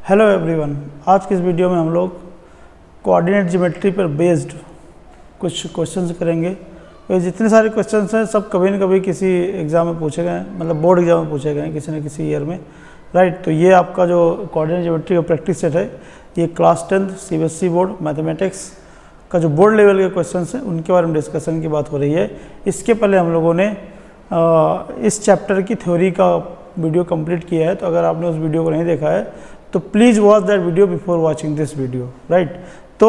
Hello everyone, आज की इस वीडियो में हम लोग कोऑर्डिनेट ज्योमेट्री पर बेस्ड कुछ क्वेश्चंस करेंगे। ये जितने सारे क्वेश्चंस हैं सब कभी न कभी किसी एग्ज़ाम में पूछे गए हैं, मतलब बोर्ड एग्जाम में पूछे गए हैं किसी न किसी ईयर में, राइट। तो ये आपका जो कोऑर्डिनेट ज्योमेट्री का प्रैक्टिस सेट है, ये क्लास 10 CBSE बोर्ड मैथमेटिक्स का जो बोर्ड लेवल के क्वेश्चन हैं उनके बारे में डिस्कशन की बात हो रही है। इसके पहले हम लोगों ने इस चैप्टर की थ्योरी का वीडियो कंप्लीट किया है, तो अगर आपने उस वीडियो को नहीं देखा है तो please watch that video before watching this video, right. तो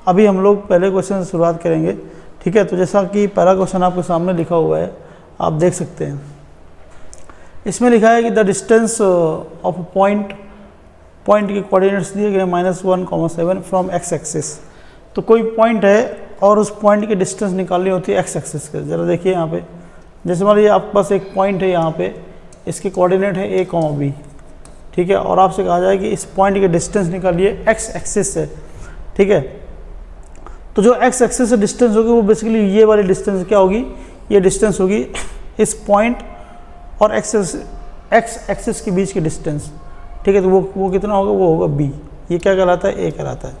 अभी हम लोग पहले क्वेश्चन से शुरुआत करेंगे, ठीक है। तो जैसा कि पहला क्वेश्चन आपके सामने लिखा हुआ है, आप देख सकते हैं। इसमें लिखा है कि द डिस्टेंस ऑफ पॉइंट के कोऑर्डिनेट्स दिए गए -1,7 फ्रॉम x एक्सिस। तो कोई पॉइंट है और उस पॉइंट की डिस्टेंस निकालनी होती है x एक्सिस के। ज़रा देखिए यहाँ पे, जैसे मान लीजिए आपके पास एक पॉइंट है, यहाँ पे इसके कोऑर्डिनेट है a, b, ठीक है। और आपसे कहा जाए कि इस पॉइंट की डिस्टेंस निकालिए x एक्सिस से, ठीक है। तो जो x एक्सिस से डिस्टेंस होगी वो बेसिकली ये वाली डिस्टेंस क्या होगी, ये डिस्टेंस होगी इस पॉइंट और x एक्सिस के बीच की डिस्टेंस, ठीक है। तो वो कितना होगा, वो होगा b। ये क्या कहलाता है, a कहलाता है।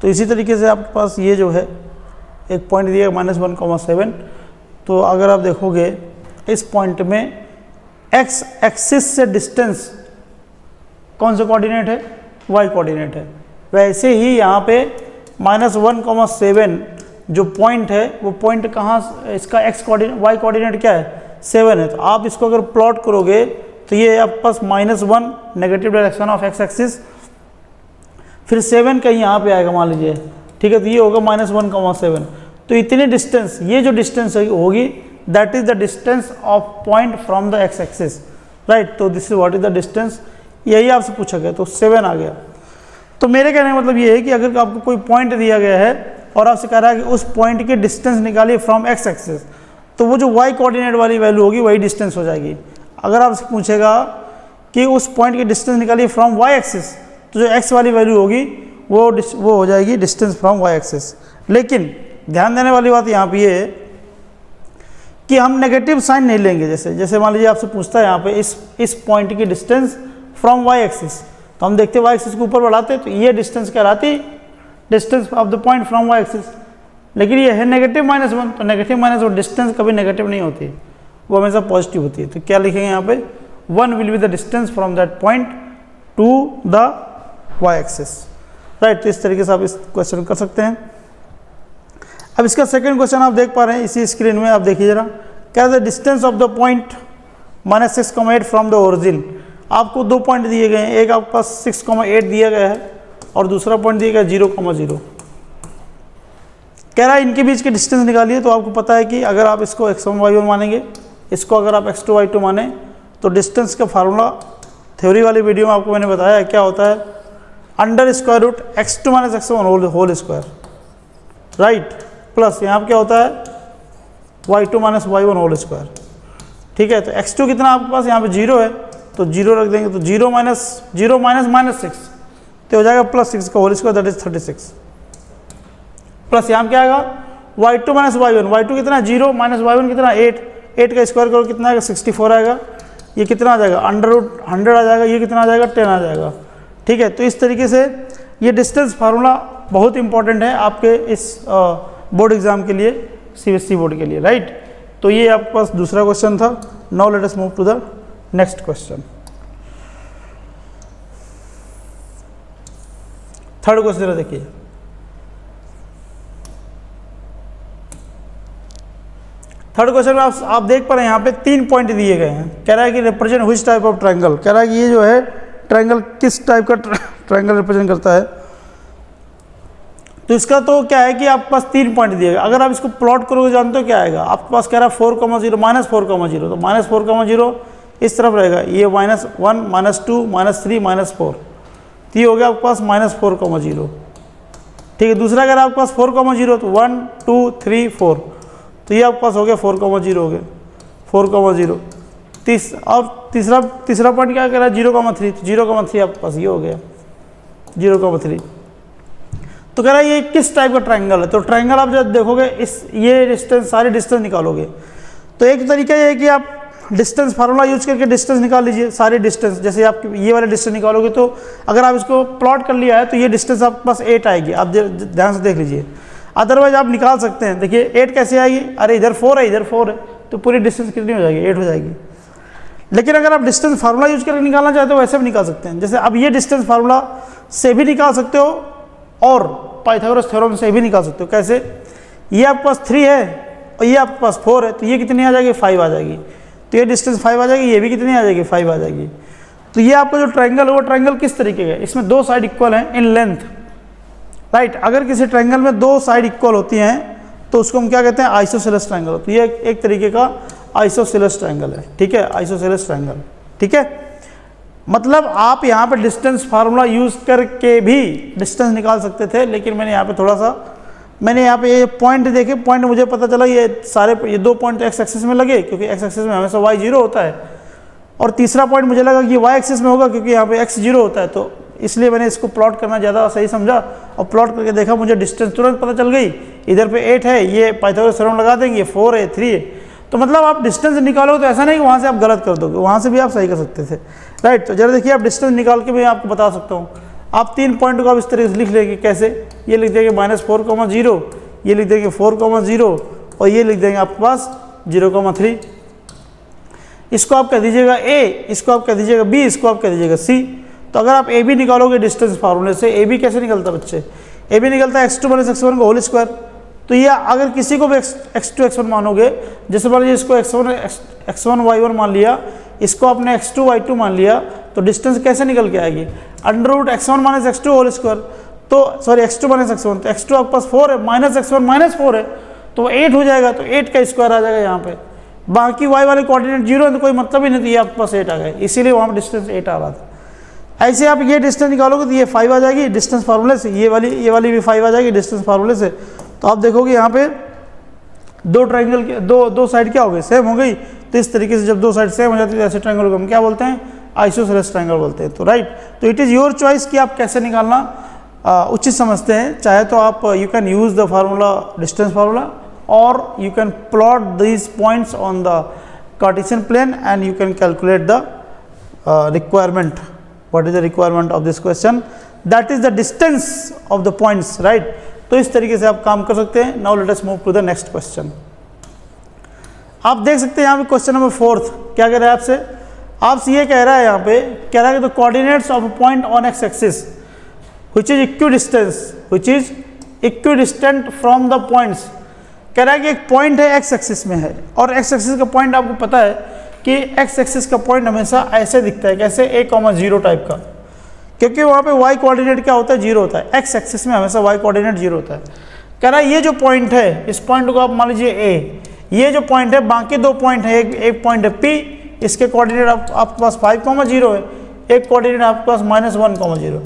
तो इसी तरीके से आपके पास ये जो है एक पॉइंट दिया -1,7। तो अगर आप देखोगे इस पॉइंट में x एक्सिस से डिस्टेंस कौन सा कोऑर्डिनेट है, y कोऑर्डिनेट है। वैसे ही यहाँ पे -1,7 जो पॉइंट है वो पॉइंट कहाँ, इसका x कोऑर्डिनेट, y कोऑर्डिनेट क्या है, 7 है। तो आप इसको अगर प्लॉट करोगे तो ये आपके पास -1 negative direction of x axis, फिर 7 कहीं यहाँ पे आएगा मान लीजिए, ठीक है। तो ये होगा -1,7। तो इतनी डिस्टेंस, ये जो डिस्टेंस होगी that is the distance of point from the x axis, right. तो this is what is the distance, यही आपसे पूछा गया, तो 7 आ गया। तो मेरे कहने का मतलब ये है कि अगर आपको कोई पॉइंट दिया गया है और आपसे कह रहा है कि उस पॉइंट की डिस्टेंस निकालिए फ्रॉम x एक्सिस, तो वो जो y कोऑर्डिनेट वाली वैल्यू होगी वही डिस्टेंस हो जाएगी। अगर आपसे पूछेगा कि उस पॉइंट की डिस्टेंस निकालिए फ्रॉम y एक्सिस, तो जो x वाली वैल्यू होगी वो हो जाएगी डिस्टेंस फ्रॉम y एक्सिस। लेकिन ध्यान देने वाली बात यहाँ पे ये है कि हम नेगेटिव साइन नहीं लेंगे। जैसे मान लीजिए आपसे पूछता है यहाँ पे इस पॉइंट की डिस्टेंस फ्रॉम y एक्सिस, तो हम देखते हैं y एक्सिस को ऊपर बढ़ाते तो ये डिस्टेंस कहलाती distance of the point from y axis. लेकिन ये है नेगेटिव -1, तो नेगेटिव -1 डिस्टेंस कभी नेगेटिव नहीं होती, वो हमेशा पॉजिटिव होती है। तो क्या लिखेंगे यहाँ पे, 1 will be the distance from that point two the y axis, right. तो इस तरीके से आप इस क्वेश्चन कर सकते हैं। अब इसका सेकेंड क्वेश्चन आप देख पा रहे हैं इसी स्क्रीन में, आप देखिए जरा। क्या the distance of the point -6,8 from the origin. आपको दो पॉइंट दिए गए हैं, एक आपके पास 6,8 दिया गया है और दूसरा पॉइंट दिया गया 0,0। कह रहा है इनके बीच के डिस्टेंस निकालिए। तो आपको पता है कि अगर आप इसको x1 y1 मानेंगे, इसको अगर आप x2 y2 माने, तो डिस्टेंस का फार्मूला थ्योरी वाली वीडियो में आपको मैंने बताया है, क्या होता है, √x2 - x1 whole square, right, plus यहाँ क्या होता है y2 - y1 होल स्क्वायर, ठीक है। तो x2 कितना आपके पास यहाँ पे 0 है, तो 0 रख देंगे, तो 0 - 6 तो हो जाएगा +6 का whole square, that is 36। Plus यहाँ क्या आएगा y2 - y1, y2 कितना 0 - y1 कितना 8 का स्क्वायर करो कितना आएगा 64 आएगा। ये कितना आ जाएगा √100 आ जाएगा, ये कितना आ जाएगा 10 आ जाएगा, ठीक है। तो इस तरीके से ये डिस्टेंस फार्मूला बहुत इंपॉर्टेंट है आपके इस बोर्ड एग्जाम के लिए, CBSE बोर्ड के लिए, राइट। तो ये आपके पास दूसरा क्वेश्चन था। Now let us move to the next question. Third question देखिए। थर्ड क्वेश्चन में आप देख पा रहे हैं यहाँ पे 3 पॉइंट दिए गए हैं। कह रहा है कि represent which type of triangle. कह रहा है कि ये जो है ट्रायंगल किस टाइप का ट्रायंगल रिप्रेजेंट करता है। तो इसका तो क्या है कि आपके पास 3 पॉइंट दिए गए। अगर आप इसको प्लॉट करोगे जानते हो क्या आएगा, आपके पास कह रहा है 4,0 -4,0, तो -4,0 इस तरफ रहेगा, ये -1 -2 -3 -4, तो ये हो गया आपके पास -4,0, ठीक है। दूसरा अगर आपके पास 4,0 तो 1 2 3 4, तो ये आपके पास हो गया 4,0 हो गया 4,0। अब तीसरा पॉइंट क्या कह रहा है 0,3, तो 0,3 आपके पास ये हो गया 0,3। तो कह रहा है ये किस टाइप का ट्रायंगल है। तो ट्रायंगल आप जब देखोगे ये डिस्टेंस, सारे डिस्टेंस निकालोगे, तो एक तरीका ये है कि आप डिस्टेंस फार्मूला यूज करके डिस्टेंस निकाल लीजिए, सारे डिस्टेंस। जैसे आप ये वाले डिस्टेंस निकालोगे तो अगर आप इसको प्लॉट कर लिया है तो ये डिस्टेंस आपके पास 8 आएगी, आप ध्यान से देख लीजिए। अदरवाइज आप निकाल सकते हैं, देखिए 8 कैसे आएगी, अरे इधर 4 है इधर 4 है, तो पूरी डिस्टेंस कितनी हो जाएगी, 8 हो जाएगी। लेकिन अगर आप डिस्टेंस फार्मूला यूज करके निकालना चाहते हो वैसे भी निकाल सकते हैं। जैसे अब ये डिस्टेंस फार्मूला से भी निकाल सकते हो और पाइथागोरस थ्योरम से भी निकाल सकते हो। कैसे, ये आपके पास 3 है और ये आपके पास 4 है, तो ये कितनी आ जाएगी, 5 आ जाएगी। तो ये डिस्टेंस 5 आ जाएगी, ये भी कितनी आ जाएगी, 5 आ जाएगी। तो ये आपका जो ट्रायंगल है वो ट्रायंगल किस तरीके का है, इसमें 2 साइड इक्वल हैं इन लेंथ, राइट। अगर किसी ट्रायंगल में 2 साइड इक्वल होती हैं तो उसको हम क्या कहते हैं, आइसोसेलेस ट्रायंगल। तो ये एक तरीके का आइसोसेलेस ट्रायंगल है, ठीक है, आइसोसेलेस ट्रायंगल, ठीक है। मतलब आप यहाँ पे डिस्टेंस फार्मूला यूज करके भी डिस्टेंस निकाल सकते थे, लेकिन मैंने यहाँ पे थोड़ा सा ये पॉइंट देखे, पॉइंट मुझे पता चला ये 2 पॉइंट एक्स एक्सिस में लगे, क्योंकि एक्स एक्सिस में हमेशा वाई 0 होता है, और तीसरा पॉइंट मुझे लगा कि वाई एक्सिस में होगा क्योंकि यहाँ पे एक्स 0 होता है, तो इसलिए मैंने इसको प्लॉट करना ज़्यादा सही समझा और प्लॉट करके देखा, मुझे डिस्टेंस तुरंत पता चल गई। इधर पे 8 है, ये पाइथागोरस थ्योरम लगा देंगे, 4 है 3 है, तो मतलब आप डिस्टेंस निकालोगे तो ऐसा नहीं कि वहाँ से आप गलत कर दोगे, वहाँ से भी आप सही कर सकते थे, राइट। तो जरा देखिए, आप डिस्टेंस निकाल के मैं आपको बता सकता हूँ। आप 3 पॉइंट को आप इस तरीके से लिख लेंगे, कैसे, ये लिख देंगे -4,0, ये लिख देंगे 4,0 और ये लिख देंगे आपके पास 0,3। इसको आप कह दीजिएगा A, इसको आप कह दीजिएगा B, इसको आप कह दीजिएगा C। तो अगर आप AB निकालोगे डिस्टेंस फार्मूले से, AB कैसे निकलता है बच्चे, AB निकलता है x2 - x1 का होल स्क्वायर। तो ये अगर किसी को भी x2 x1 मानोगे, जैसे मान लीजिए इसको x1 y1 मान लिया, इसको आपने x2 y2 मान लिया, तो डिस्टेंस कैसे निकल के आएगी, √x1 - x2 होल स्क्वायर। तो सॉरी x2 - x1, तो x2 आपके पास 4 है, -x1 -4 है, तो 8 हो जाएगा, तो 8 का स्क्वायर आ जाएगा यहाँ पे। बाकी y वाले कोऑर्डिनेट 0 है तो कोई मतलब ही नहीं, तो ये आपके पास 8 आ गए, इसीलिए वहाँ पर डिस्टेंस 8 आ रहा था। ऐसे आप ये डिस्टेंस निकालोगे तो ये 5 आ जाएगी डिस्टेंस फार्मूले से, ये वाली भी 5 आ जाएगी डिस्टेंस फार्मूले से। तो आप देखोगे यहाँ पे 2 ट्रायंगल के दो साइड क्या हो गई, सेम हो गई। तो इस तरीके से जब 2 साइड सेम हो जाती है तो ऐसे ट्रायंगल को हम क्या बोलते हैं, आइसोसेलेस ट्रायंगल बोलते हैं। तो राइट, तो इट इज़ योर चॉइस कि आप कैसे निकालना उचित समझते हैं। चाहे तो आप you can use the formula, distance formula, और you can plot these points on the Cartesian plane and you can calculate the requirement, what is the requirement of this question, that is the distance of the points, right। तो इस तरीके से आप काम कर सकते हैं। now let us move to the next question। आप देख सकते हैं यहाँ पे क्वेश्चन नंबर 4 क्या कह रहा है आपसे ये कह रहा है, यहाँ पे कह रहा है कि the coordinates of a point on x axis which is equidistant from the points। कह रहा है कि एक पॉइंट है x एक्सिस में है, और x एक्सिस का पॉइंट आपको पता है कि x एक्सिस का पॉइंट हमेशा ऐसे दिखता है, कैसे a,0 टाइप का, क्योंकि वहाँ पे y कोऑर्डिनेट क्या होता है, 0 होता है। x एक्सिस में हमेशा y कोऑर्डिनेट 0 होता है। कह रहा है ये जो पॉइंट है, इस पॉइंट को आप मान लीजिए A, ये जो पॉइंट है, बाकी 2 पॉइंट है, एक पॉइंट है P, इसके कोऑर्डिनेट आपके पास 5,0 है, एक कोऑर्डिनेट आपके पास -1,0।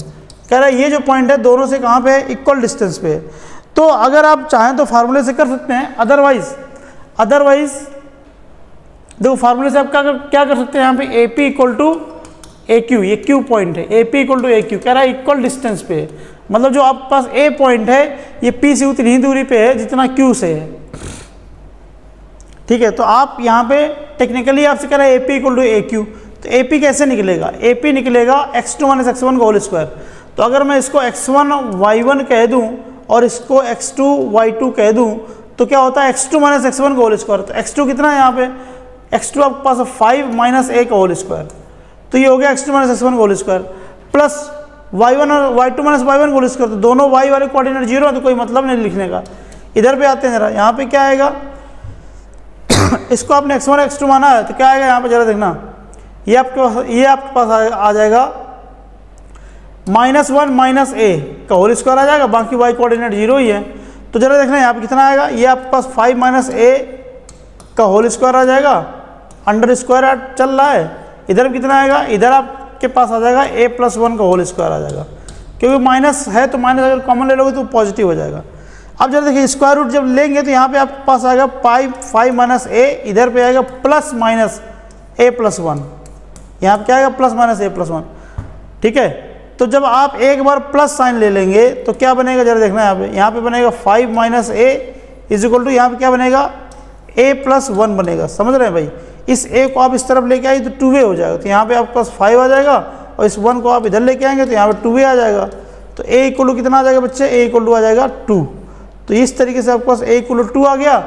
कह रहा है ये जो पॉइंट है दोनों से कहाँ पे है, इक्वल डिस्टेंस पे है। तो अगर आप चाहें तो फार्मूले से कर सकते हैं, अदरवाइज देखो फार्मूले से आप क्या कर सकते हैं, यहाँ पे AP = AQ, ये Q पॉइंट है, AP = AQ, कह रहा है इक्वल डिस्टेंस पे है। मतलब जो आपके पास A पॉइंट है ये P से उतनी ही दूरी पे है जितना Q से है, ठीक है। तो आप यहाँ पे टेक्निकली आपसे कह रहा है AP = AQ, तो AP कैसे निकलेगा, AP निकलेगा x2 - x1 का होल स्क्वायर। तो अगर मैं इसको x1 y1 कह दूँ और इसको x2 y2 कह दूँ तो क्या होता है, x2 - x1 का होल स्क्वायर। तो x2 कितना है यहाँ पे, x2 आपके पास 5 - a का होल स्क्वायर, तो ये हो गया x2 - x1 का होल स्क्वायर, प्लस y1 और y2 - y1 का होल स्क्वायर। तो दोनों y वाले कोऑर्डिनेट 0 है तो कोई मतलब नहीं लिखने का। इधर पे आते हैं जरा, यहाँ पे क्या आएगा इसको आपने x1 x2 माना है तो क्या आएगा यहाँ पे, जरा देखना, ये आपके पास आ जाएगा -1 - a का होल स्क्वायर आ जाएगा, बाकी y कोऑर्डिनेट 0 ही है। तो जरा देखना यहाँ पे कितना आएगा, ये आपके पास 5 - a का होल स्क्वायर आ जाएगा, अंडर स्क्वायर चल रहा है। इधर कितना आएगा, इधर आपके पास आ जाएगा a+1 का होल स्क्वायर आ जाएगा, क्योंकि माइनस है तो माइनस अगर कॉमन ले लोगे तो पॉजिटिव हो जाएगा। अब जरा देखिए स्क्वायर रूट जब लेंगे तो यहाँ पे आपके पास आएगा 5 - a, इधर पे आएगा +-a+1, यहाँ पे क्या आएगा +-a+1, ठीक है। तो जब आप एक बार प्लस साइन ले लेंगे तो क्या बनेगा, जरा देखना यहाँ पे बनेगा 5 - a = यहाँ पे क्या बनेगा a+1 बनेगा, समझ रहे हैं भाई। इस a को आप इस तरफ लेके आइए तो 2a हो जाएगा, तो यहाँ पे आपके पास 5 आ जाएगा, और इस 1 को आप इधर लेके आएंगे तो यहाँ पे 2a आ जाएगा। तो a इक्वल टू कितना आ जाएगा बच्चे, a इक्वल टू आ जाएगा 2। तो इस तरीके से आपके पास a इक्वल टू 2 आ गया।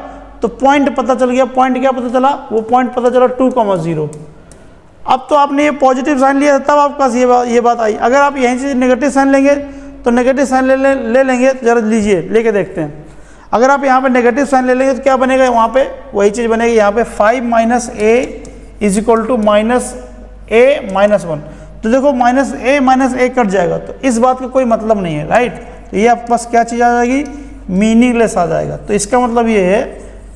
तो पॉइंट पता चल गया, पॉइंट क्या पता चला, वो पॉइंट पता चला 2,0। अब तो आपने ये पॉजिटिव साइन लिया तब आपके पास ये बात आई। अगर आप यहीं से नेगेटिव साइन लेंगे तो नेगेटिव साइन ले लेंगे, तो जरा लीजिए लेके देखते हैं। अगर आप यहाँ पे नेगेटिव साइन ले लेंगे तो क्या बनेगा, वहाँ पे वही चीज़ बनेगी, यहाँ पे 5 - a is equal to -a - 1। तो देखो -a - a कट जाएगा, तो इस बात का कोई मतलब नहीं है, राइट। तो ये आपके पास क्या चीज़ आ जाएगी, मीनिंगलेस आ जाएगा। तो इसका मतलब ये है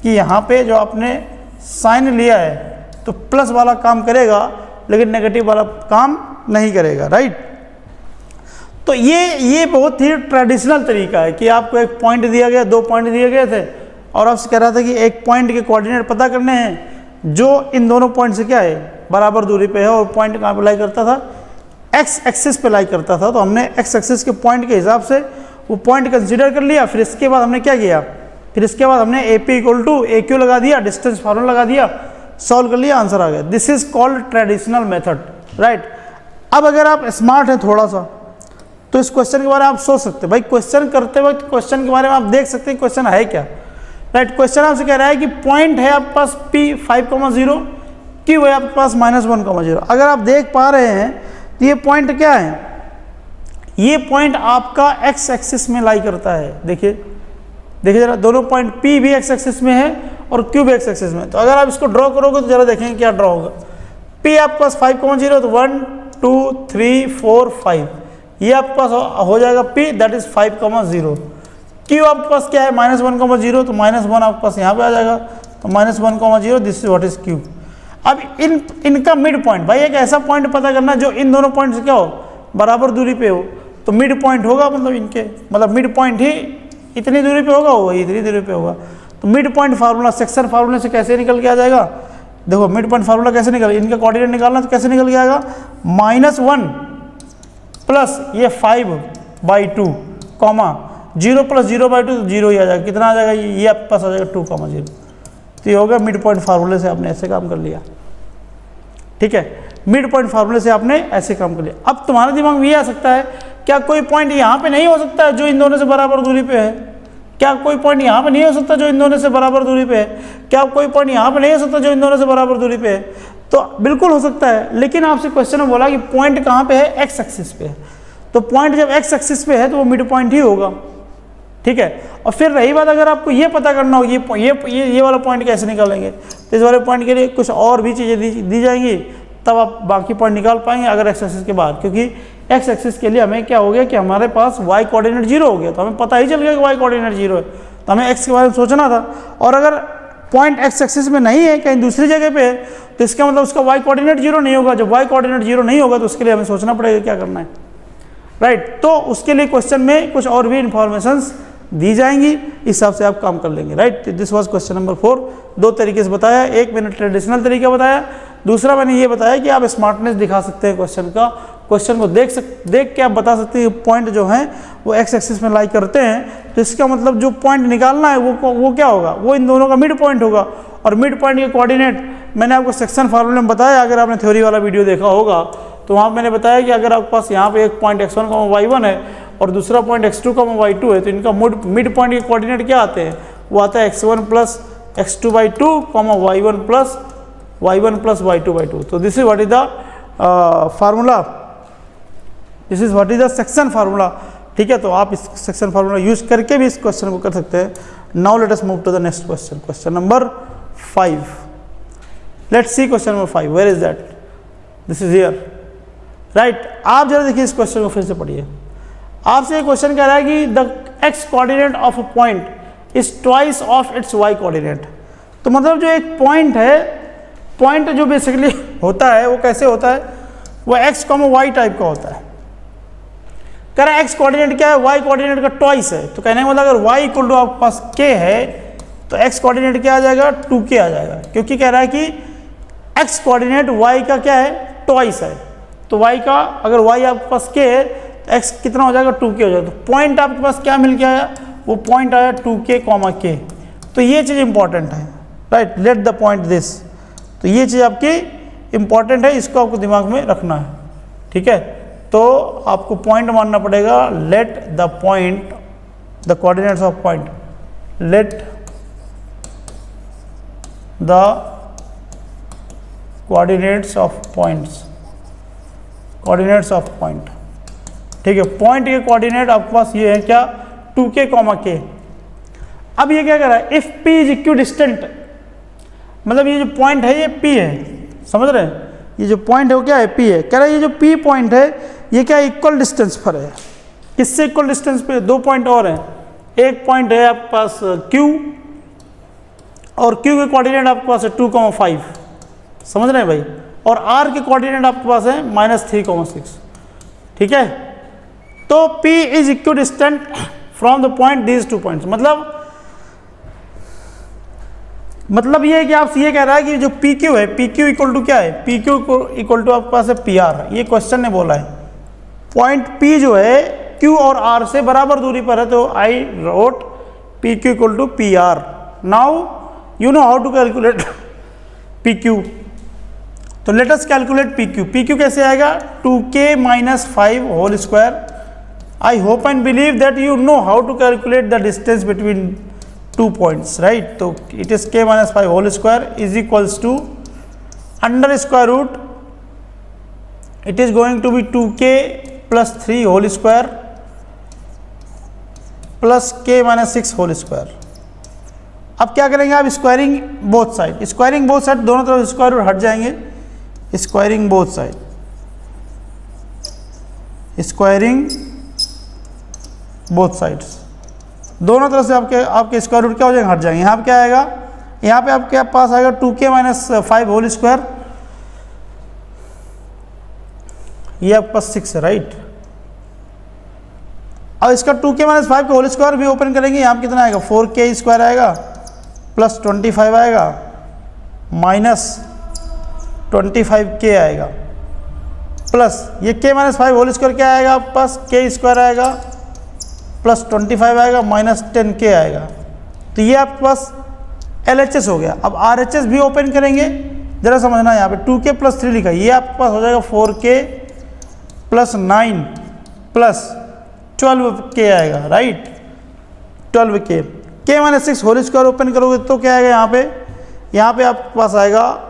कि यहाँ पे जो आपने साइन लिया है तो प्लस वाला काम करेगा लेकिन नेगेटिव वाला काम नहीं करेगा, राइट। तो ये बहुत ही ट्रेडिशनल तरीका है कि आपको एक पॉइंट दिया गया, 2 पॉइंट दिए गए थे और आपसे कह रहा था कि एक पॉइंट के कोऑर्डिनेट पता करने हैं जो इन दोनों पॉइंट से क्या है, बराबर दूरी पे है, और पॉइंट कहाँ पे लाई करता था, एक्स एक्सिस पे लाई करता था। तो हमने एक्स एक्सिस के पॉइंट के हिसाब से वो पॉइंट कंसीडर कर लिया। फिर इसके बाद हमने क्या किया, फिर इसके बाद हमने AP इक्वल टू AQ लगा दिया, डिस्टेंस फार्मूला लगा दिया, सॉल्व कर लिया, आंसर आ गया। This is called traditional method, right. अब अगर आप स्मार्ट हैं थोड़ा सा तो इस क्वेश्चन के बारे में आप सोच सकते हैं, भाई क्वेश्चन करते वक्त क्वेश्चन के बारे में आप देख सकते हैं क्वेश्चन है क्या, राइट। क्वेश्चन आपसे कह रहा है कि पॉइंट है आपके पास P 5,0, Q है आपके पास -1,0। अगर आप देख पा रहे हैं तो ये पॉइंट क्या है, ये पॉइंट आपका एक्स एक्सिस में लाई करता है। देखिए जरा, दोनों पॉइंट P भी एक्स एक्सिस में है और Q भी एक्स एक्सिस में। तो अगर आप इसको ड्रॉ करोगे तो जरा देखेंगे क्या ड्रॉ होगा। P आपके पास 5,0, तो 1 2 3 4 5, ये आपके पास हो जाएगा P, दैट इज 5,0। Q आपके पास क्या है, -1,0, तो -1 आपके पास यहाँ पे आ जाएगा, तो -1,0, this is what is Q। अब इनका मिड पॉइंट, भाई एक ऐसा पॉइंट पता करना जो इन दोनों पॉइंट से क्या हो, बराबर दूरी पे हो। तो मिड पॉइंट होगा मतलब मिड पॉइंट ही इतनी दूरी पे होगा, वो इतनी दूरी पे होगा। तो मिड पॉइंट फार्मूला सेक्शन फार्मूले से कैसे निकल के आ जाएगा, देखो मिड पॉइंट फार्मूला कैसे निकल, इनका कोऑर्डिनेट निकालना तो कैसे निकल के आएगा, -1 प्लस ये 5/2 कॉमा 0 + 0/2, तो 0 ही आ जाएगा। कितना आ जाएगा, ये आपके पास आ जाएगा 2,0। तो ये होगा मिड पॉइंट फार्मूले से आपने ऐसे काम कर लिया, ठीक है। मिड पॉइंट फार्मूले से आपने ऐसे काम कर लिया। अब तुम्हारे दिमाग में ये आ सकता है, क्या कोई पॉइंट यहाँ पे नहीं हो सकता है जो इन दोनों से बराबर दूरी पे है, क्या कोई पॉइंट यहाँ पे नहीं हो सकता जो इन दोनों से बराबर दूरी पे है, क्या कोई पॉइंट यहाँ पे नहीं हो सकता जो इन दोनों से बराबर दूरी पे है। तो बिल्कुल हो सकता है, लेकिन आपसे क्वेश्चन में बोला कि पॉइंट कहाँ पे है, एक्स एक्सिस पे है। तो पॉइंट जब एक्स एक्सिस पे है तो वो मिड पॉइंट ही होगा, ठीक है। और फिर रही बात, अगर आपको ये पता करना हो ये वाला पॉइंट कैसे निकालेंगे, तो इस वाले पॉइंट के लिए कुछ और भी चीज़ें दी जाएंगी, तब आप बाकी पॉइंट निकाल पाएंगे अगर एक्स एक्सिस के बाद। क्योंकि एक्स एक्सिस के लिए हमें क्या हो गया कि हमारे पास वाई कोऑर्डिनेट 0 हो गया, तो हमें पता ही चल गया कि वाई कोऑर्डिनेट 0 है, तो हमें एक्स के बारे में सोचना था। और अगर पॉइंट एक्स एक्सिस में नहीं है, कहीं दूसरी जगह पे है, तो इसका मतलब उसका वाई कोऑर्डिनेट 0 नहीं होगा। जब वाई कोऑर्डिनेट 0 नहीं होगा तो उसके लिए हमें सोचना पड़ेगा क्या करना है, राइट। तो उसके लिए क्वेश्चन में कुछ और भी इंफॉर्मेशंस दी जाएंगी, इस हिसाब से आप काम कर लेंगे, right. This was question number 4। 2 तरीके से बताया, एक मैंने ट्रेडिशनल तरीका बताया, दूसरा मैंने ये बताया कि आप स्मार्टनेस दिखा सकते हैं क्वेश्चन का। क्वेश्चन को देख के आप बता सकते हैं पॉइंट जो हैं वो एक्स एक्सिस में लाई करते हैं, तो इसका मतलब जो पॉइंट निकालना है वो क्या होगा, वो इन दोनों का मिड पॉइंट होगा। और मिड पॉइंट के कोऑर्डिनेट मैंने आपको सेक्शन फार्मूले में बताया, अगर आपने थ्योरी वाला वीडियो देखा होगा तो वहाँ मैंने बताया कि अगर आपके पास यहाँ पे एक पॉइंट x1, y1 है और दूसरा पॉइंट x2, y2 है, तो इनका मिड पॉइंट के कोऑर्डिनेट क्या आते हैं, वो आता है x1 + x2/2, y1 + y2/2। तो this is what is the formula, this is what is the section formula, ठीक है। तो आप इस सेक्शन फार्मूला यूज करके भी इस क्वेश्चन को कर सकते हैं। Now let us move to the next question, question number 5। Let's see question number 5, where is that, this is here, right. आप जरा देखिए इस क्वेश्चन को फिर से पढ़िए। आपसे क्वेश्चन कह रहा है कि the X coordinate of a point is twice of its Y coordinate. तो मतलब जो एक पॉइंट है, पॉइंट जो बेसिकली होता है वो कैसे होता है, वो एक्स वाई टाइप का होता है। कह रहा है एक्स कोऑर्डिनेट क्या है, वाई कोऑर्डिनेट का ट्वाइस है। तो कहने का मतलब अगर वाई इक्वल टू आपके पास के है तो एक्स कोऑर्डिनेट क्या आ जाएगा, 2k आ जाएगा, क्योंकि कह रहा है कि एक्स कोऑर्डिनेट वाई का क्या है, ट्वाइस है। तो y का अगर y आपके पास k है तो x कितना हो जाएगा, 2k हो जाएगा। तो पॉइंट आपके पास क्या मिल के आया, वो पॉइंट आया 2k, k। तो ये चीज़ इंपॉर्टेंट है, right. Let the point this, तो ये चीज़ आपकी इम्पॉर्टेंट है, इसको आपको दिमाग में रखना है, ठीक है। तो आपको पॉइंट मानना पड़ेगा, let the point the coordinates of point, let the coordinates of points, coordinates of point, ठीक है। पॉइंट के कोऑर्डिनेट आपके पास ये है क्या, 2k, k। अब ये क्या कर रहा है, if p is equi distant, मतलब ये जो पॉइंट है ये p है, समझ रहे हैं, ये जो पॉइंट है वो क्या है, p है। कह रहा है ये जो p पॉइंट है ये क्या इक्वल डिस्टेंस पर है, किससे इक्वल डिस्टेंस पे, दो पॉइंट और हैं, एक पॉइंट है आपके पास q, और q के कोऑर्डिनेट आपके पास है 2, 5, समझ रहे हैं भाई, और r के कोऑर्डिनेट आपके पास है -3, 6, ठीक है। तो p is equi distant from the point these 2 points, मतलब ये है कि आपसे ये कह रहा है कि जो PQ है, PQ इक्वल टू क्या है, PQ इक्वल टू आपके पास है PR, ये क्वेश्चन ने बोला है। पॉइंट P जो है Q और R से बराबर दूरी पर है, तो I wrote PQ equal to PR। Now you know how to calculate PQ, तो let us calculate PQ। PQ कैसे आएगा, 2k - 5 whole square. I hope and believe that you know how to calculate the distance between 2 points, right? तो it is k - 5 whole square is equals to under square root, it is going to be 2k plus 3 whole square plus k - 6 whole square। अब क्या करेंगे आप, squaring both side, squaring both side, दोनों तरफ square root हट जाएंगे, squaring both side, squaring both sides, दोनों तरफ से आपके स्क्वायर रूट क्या हो जाएंगे, हट जाएंगे। यहाँ पे क्या आएगा, यहाँ पे आपके पास आएगा 2k - 5 होल स्क्वायर, ये आपके पास 6 है, राइट। अब इसका 2k - 5 का होल स्क्वायर भी ओपन करेंगे, यहाँ पे कितना आएगा, 4k स्क्वायर आएगा प्लस 25 आएगा माइनस 25k आएगा प्लस ये k - 5 होल स्क्वायर क्या आएगा आपके पास, k स्क्वायर आएगा प्लस 25 आएगा माइनस 10k आएगा। तो ये आपके पास LHS हो गया। अब RHS भी ओपन करेंगे, जरा समझना, यहाँ पे 2k + 3 लिखा है, ये आपके पास हो जाएगा 4k + 9 प्लस 12k आएगा, right, 12k। k - 6 whole square open करोगे तो क्या आएगा, यहाँ पे आपके पास आएगा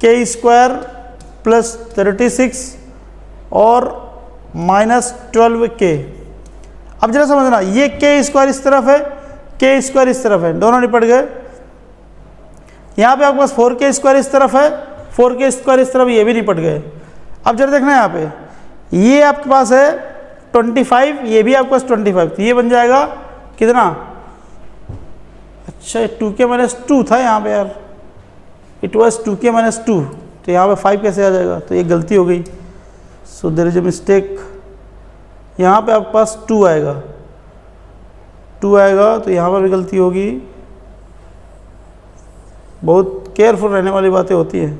k स्क्वायर प्लस 36 और माइनस 12k। अब जरा समझना, ये k स्क्वायर इस तरफ है, k स्क्वायर इस तरफ है, दोनों निपट गए। यहाँ पे आपके पास 4k स्क्वायर इस तरफ है, 4k स्क्वायर इस तरफ, ये भी निपट गए। अब जरा देखना यहाँ पे, ये आपके पास है 25, ये भी आपके पास 25, तो ये बन जाएगा कितना, अच्छा 2k - 2 था यहाँ पे यार, इट वॉज 2k - 2, तो यहाँ पे 5 कैसे आ जाएगा, तो ये गलती हो गई, so there is a mistake. यहाँ पे आपके पास 2 आएगा, 2 आएगा, तो यहाँ पर भी गलती होगी। बहुत केयरफुल रहने वाली बातें होती हैं,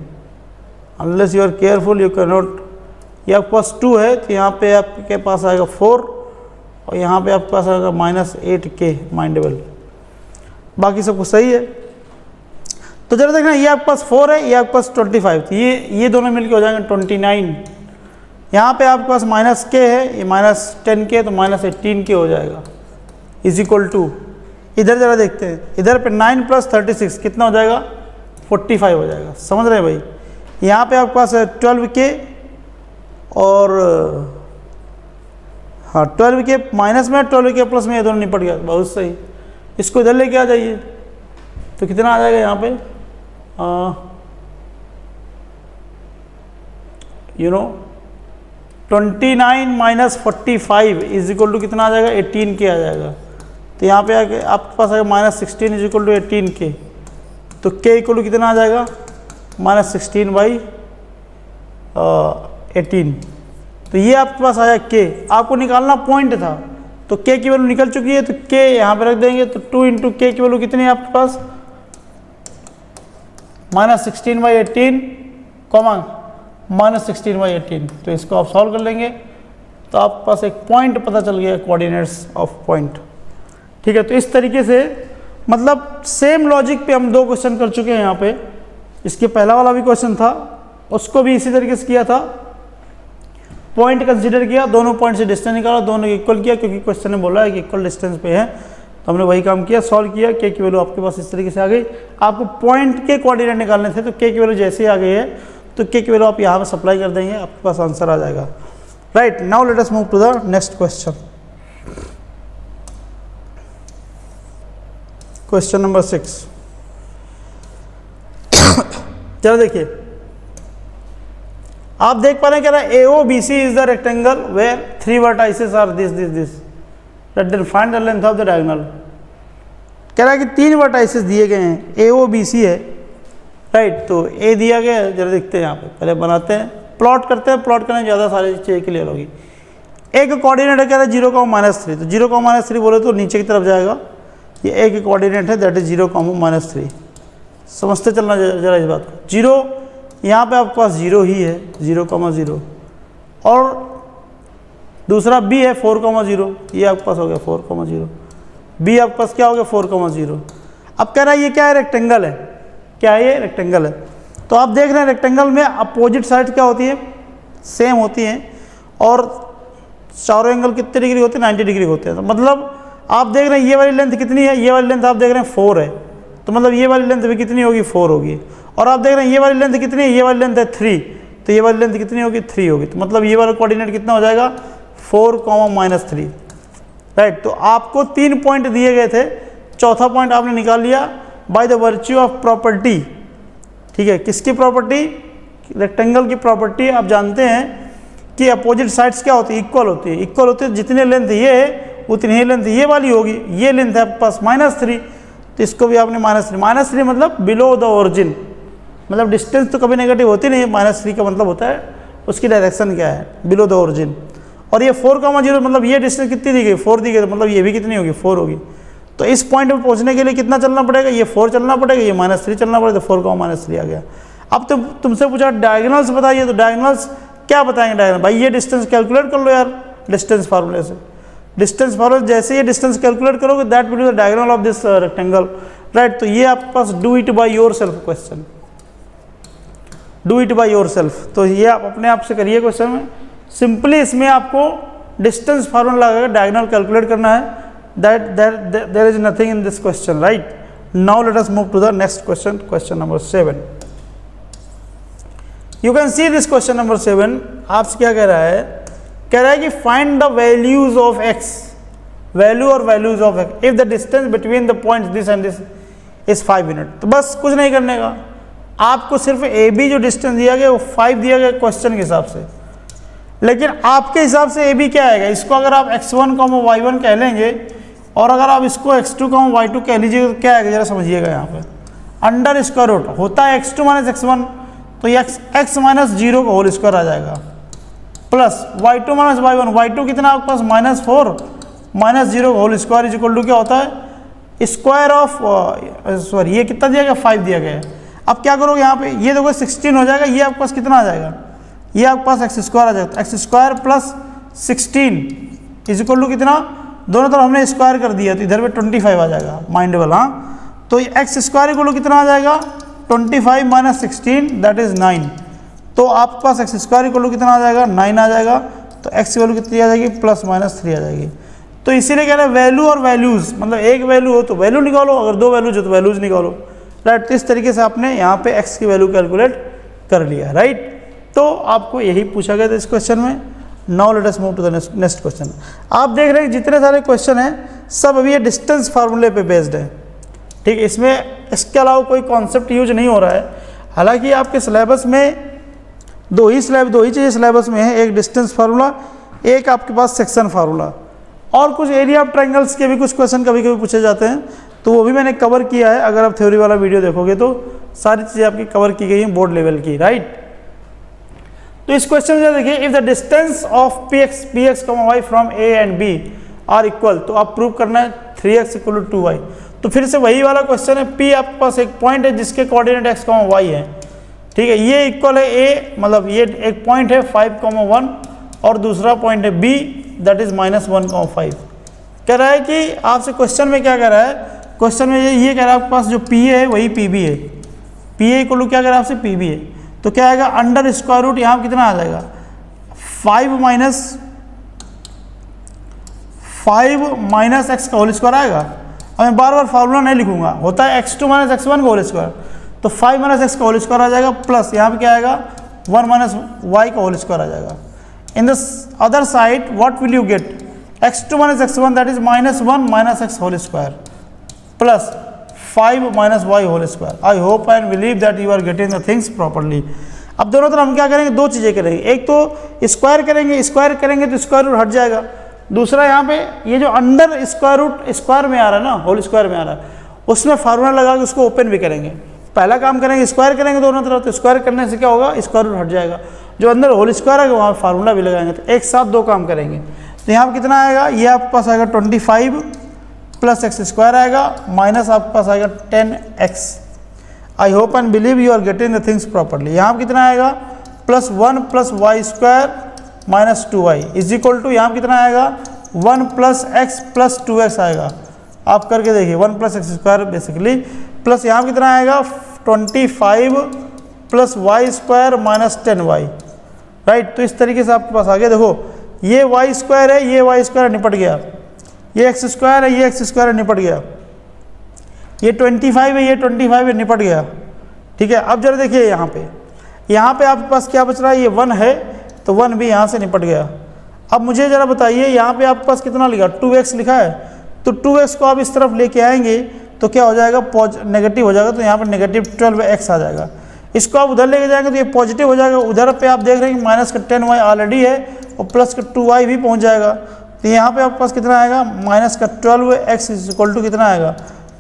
unless you are careful you can not. ये आपके पास 2 है, तो यहाँ पे आपके पास आएगा 4 और यहाँ पे आपके पास आएगा -8k, माइंडेबल, बाकी सब कुछ सही है। तो जरा देखना, ये आपके पास 4 है, ये आपके पास 25, तो ये दोनों मिलके हो जाएंगे 29। यहाँ पे आपके पास -k है, ये -10k, तो -18k हो जाएगा, इज इक्वल टू, इधर जरा देखते हैं, इधर पे 9 + 36 कितना हो जाएगा, 45 हो जाएगा, समझ रहे हैं भाई। यहाँ पे आपके पास है 12k और हाँ 12k माइनस में 12k प्लस में, ये दोनों निपट गया, बहुत सही। इसको इधर लेके आ जाइए, तो कितना आ जाएगा यहाँ पे, you know 29 - 45 is equal to कितना आ जाएगा, 18k आ जाएगा। तो यहाँ पे आके आपके पास आएगा -16 इज इक्वल टू 18k, तो k इक्वल टू कितना आ जाएगा, -16/18। तो ये आपके पास आया k, आपको निकालना पॉइंट था, तो k की वैल्यू निकल चुकी है, तो k यहाँ पे रख देंगे, तो 2 × k की वैल्यू कितनी है आपके पास, -16/18, -16/18। तो इसको आप सॉल्व कर लेंगे, तो आपके पास एक पॉइंट पता चल गया, कोऑर्डिनेट्स ऑफ पॉइंट, ठीक है। तो इस तरीके से मतलब सेम लॉजिक पे हम 2 क्वेश्चन कर चुके हैं यहाँ पे, इसके पहला वाला भी क्वेश्चन था, उसको भी इसी तरीके से किया था, पॉइंट कंसीडर किया, दोनों पॉइंट से डिस्टेंस निकाला, दोनों इक्वल किया, क्योंकि क्वेश्चन ने बोला है कि इक्वल डिस्टेंस पे है, तो हमने वही काम किया, सॉल्व किया, के की वैल्यू आपके पास इस तरीके से आ गई। आपको पॉइंट के कोऑर्डिनेट निकालने थे, तो के की वैल्यू जैसे ही आ गई है तो के की वैल्यू आप यहाँ पर सप्लाई कर देंगे, आपके पास आंसर आ जाएगा। Right, now let us move to the next question. Question number 6। चलो देखिए, आप देख पा रहे हैं कह रहा है AOBC is the rectangle where 3 vertices are this this this, then find the length of the diagonal. कह रहा है कि 3 वर्टाइसेस दिए गए हैं, AOBC है, राइट। तो A दिया गया है, जरा देखते हैं यहाँ पे, पहले बनाते हैं, प्लॉट करते हैं, प्लॉट करने ज़्यादा सारी चीज़ें क्लियर होगी। A का कोऑर्डिनेट है कह रहा है 0,-3, तो 0,-3 बोले तो नीचे की तरफ जाएगा, ये A की कोऑर्डिनेट है दैट इज 0,-3। समझते चलना जरा इस बात को। 0 यहाँ पे आपके पास 0 ही है, 0,0, और दूसरा B है 4,0, ये आपके पास हो गया 4,0, B आपके पास क्या हो गया 4,0। अब कह रहा है ये क्या है, रेक्टेंगल है, क्या है ये, रेक्टेंगल है। तो आप देख रहे हैं रेक्टेंगल में अपोजिट साइड क्या होती है, सेम होती हैं, और चारों एंगल कितने डिग्री होते हैं, 90 डिग्री होते हैं। तो मतलब आप देख रहे हैं ये वाली लेंथ कितनी है, ये वाली लेंथ आप देख रहे हैं 4 है, तो मतलब ये वाली लेंथ भी कितनी होगी, 4 होगी। और आप देख रहे हैं ये वाली लेंथ कितनी है, ये वाली लेंथ है 3, तो ये वाली लेंथ कितनी होगी, 3 होगी। तो मतलब ये वाला कोऑर्डिनेट कितना हो जाएगा, 4,-3। राइट, तो आपको 3 पॉइंट दिए गए थे, चौथा पॉइंट आपने निकाल लिया by the virtue of property. ठीक है, किसकी प्रॉपर्टी, रेक्टेंगल की प्रॉपर्टी। आप जानते हैं कि अपोजिट साइड्स क्या होती है, इक्वल होती है, इक्वल होती है, जितने लेंथ ये है उतनी ही लेंथ ये वाली होगी। ये लेंथ है आपके पास -3, तो इसको भी आपने -3 मतलब बिलो द ओरिजिन, मतलब डिस्टेंस तो कभी नेगेटिव होती नहीं है, -3 का मतलब होता है उसकी डायरेक्शन क्या है, बिलो द ओरिजिन। और ये 4,0 मतलब ये डिस्टेंस कितनी दी गई, 4 दी गई, तो मतलब ये भी कितनी होगी, 4 होगी। तो इस पॉइंट पर पहुंचने के लिए कितना चलना पड़ेगा, ये 4 चलना पड़ेगा, ये -3 चलना पड़ेगा, तो 4,-3 आ गया। अब तुमसे पूछा डायगोनल्स बताइए, तो डायगोनल्स क्या बताएंगे, डायगोनल भाई ये डिस्टेंस कैलकुलेट कर लो यार, डिस्टेंस फार्मूले से। डिस्टेंस फार्मूला जैसे ये डिस्टेंस कैलकुलेट करोगे that will be the diagonal of this rectangle. Right, तो ये आपके पास do it by yourself question, do it by yourself. तो ये आप अपने आप से करिए क्वेश्चन में, सिंपली इसमें आपको डिस्टेंस फार्मूला लगाकर डायगोनल कैलकुलेट करना है। That there is nothing in this question. Right, now let us move to the next question, question number 7। You can see this question number 7 आपसे क्या कह रहा है, कह रहा है कि find the values of x, value और values of x if the distance between the points this and this is 5 unit. तो बस कुछ नहीं करने का, आपको सिर्फ AB जो डिस्टेंस दिया गया वो 5 दिया गया क्वेश्चन के हिसाब से, लेकिन आपके हिसाब से AB क्या आएगा, इसको अगर आप x1, y1 कह लेंगे और अगर आप इसको x2, y2 कह लीजिएगा तो क्या आएगा, जरा समझिएगा। यहाँ पे अंडर स्क्वायर रूट होता है x2 - x1, तो x - 0 का होल स्क्वायर आ जाएगा, प्लस y2 - y1, y2 कितना आपके पास -4 - 0 का whole square is equal to क्या होता है, स्क्वायर ऑफ सॉरी ये कितना दिया गया, 5 दिया गया है। अब क्या करोगे यहाँ पे, ये देखो 16 हो जाएगा, ये आपके पास कितना आ जाएगा, ये आपके पास x² आ जाएगा, x² + 16 इज इक्वल टू कितना, दोनों तरफ हमने स्क्वायर कर दिया तो इधर पे 25 आ जाएगा, माइंडेबल। हाँ, तो x² इक्वल टू कितना आ जाएगा, 25 - 16 दैट इज 9। तो आपके पास x² इक्वल टू कितना आ जाएगा, 9 आ जाएगा। तो x की वैल्यू कितनी आ जाएगी, +-3 आ जाएगी। तो इसीलिए कह रहे हैं वैल्यू और वैल्यूज, मतलब एक वैल्यू हो तो वैल्यू निकालो, अगर 2 वैल्यूज हो तो वैल्यूज निकालो। राइट, तो इस तरीके से आपने यहाँ पे x की वैल्यू कैलकुलेट कर लिया। राइट, तो आपको यही पूछा गया था इस क्वेश्चन में। Now let us move to the next question. आप देख रहे हैं जितने सारे क्वेश्चन हैं सब अभी ये डिस्टेंस फार्मूले पे बेस्ड है। ठीक, इसमें इसके अलावा कोई कॉन्सेप्ट यूज नहीं हो रहा है। हालांकि आपके सिलेबस में दो ही चीज़ें सिलेबस में है, एक डिस्टेंस फार्मूला, एक आपके पास सेक्शन फार्मूला, और कुछ एरिया ऑफ ट्रायंगल्स के भी कुछ क्वेश्चन कभी कभी पूछे जाते हैं, तो वो भी मैंने कवर किया है। अगर आप थ्योरी वाला वीडियो देखोगे तो सारी चीज़ें आपकी कवर की गई हैं बोर्ड लेवल की। राइट, तो इस क्वेश्चन में देखिए, if the distance of px, y from a and b are equal, तो आप प्रूव करना है 3x = 2y। तो फिर से वही वाला क्वेश्चन है, P आपके पास एक पॉइंट है जिसके कोऑर्डिनेट x, y है। ठीक है, ये इक्वल है A, मतलब ये एक पॉइंट है 5, 1 और दूसरा पॉइंट है B दैट इज -1, 5। कह रहा है कि आपसे क्वेश्चन में क्या कह रहा है, क्वेश्चन में ये कह रहा है आपके पास जो P है वही PB है। पी ए इक्वल टू क्या करें आपसे, पी बी है, तो क्या आएगा अंडर स्क्वायर रूट यहाँ कितना आ जाएगा 5 माइनस एक्स का होल स्क्वायर आएगा। अब मैं बार बार फार्मूला नहीं लिखूंगा, होता है x2 माइनस x1 का होल स्क्वायर, तो 5 माइनस एक्स का होल स्क्वायर आ जाएगा प्लस यहाँ पे क्या आएगा 1 माइनस वाई का होल स्क्वायर आ जाएगा। In the other side what will you get, x2 minus x1 that is -1 minus X whole square plus 5 minus Y whole square. I hope and believe that you are getting the things properly. अब दोनों तरफ हम क्या करेंगे, दो चीज़ें करेंगे, एक तो स्क्वायर करेंगे तो स्क्वायर रूट हट जाएगा, दूसरा यहाँ पे ये जो अंडर स्क्वायर रूट स्क्वायर में आ रहा है ना, होल स्क्वायर में आ रहा है, उसमें फार्मूला लगा के उसको ओपन भी करेंगे। पहला काम करेंगे स्क्वायर करेंगे दोनों तरफ, तो स्क्वायर करने से क्या होगा स्क्वायर रूट हट जाएगा, जो अंदर होल स्क्वायर है वहाँ फार्मूला भी लगाएंगे, तो एक साथ दो काम करेंगे। तो यहाँ पर कितना आएगा, ये आपके पास आएगा 25 प्लस एक्स स्क्वायर आएगा माइनस आपके पास आएगा 10x। I hope and believe you are getting the things properly. यहाँ पर कितना आएगा +1 plus Y square minus 2y is equal to यहाँ कितना आएगा 1 प्लस एक्स प्लस 2x आएगा। आप करके देखिए 1 plus X square basically, plus यहाँ कितना आएगा 25 plus Y square minus 10y, right. तो इस तरीके से आपके पास आ गया। देखो ये वाई स्क्वायर है, ये वाई स्क्वायर निपट गया, ये एक्स स्क्वायर है, ये एक्स स्क्वायर निपट गया, ये 25 है, ये 25 है, निपट गया, ठीक है। अब जरा देखिए यहाँ पे आपके पास क्या बच रहा है, ये 1 है तो 1 भी यहाँ से निपट गया। अब मुझे ज़रा बताइए यहाँ पे आपके पास कितना लिखा 2x लिखा है, तो 2x को आप इस तरफ लेके आएंगे तो क्या हो जाएगा नेगेटिव हो जाएगा, तो यहाँ पर नेगेटिव 12x आ जाएगा। इसको आप उधर लेके जाएंगे तो ये पॉजिटिव हो जाएगा, उधर पे आप देख रहे हैं कि माइनस का 10y ऑलरेडी है और प्लस का 2y भी पहुँच जाएगा, तो यहाँ पर आपके पास कितना आएगा माइनस का 12x इज इक्वल टू कितना आएगा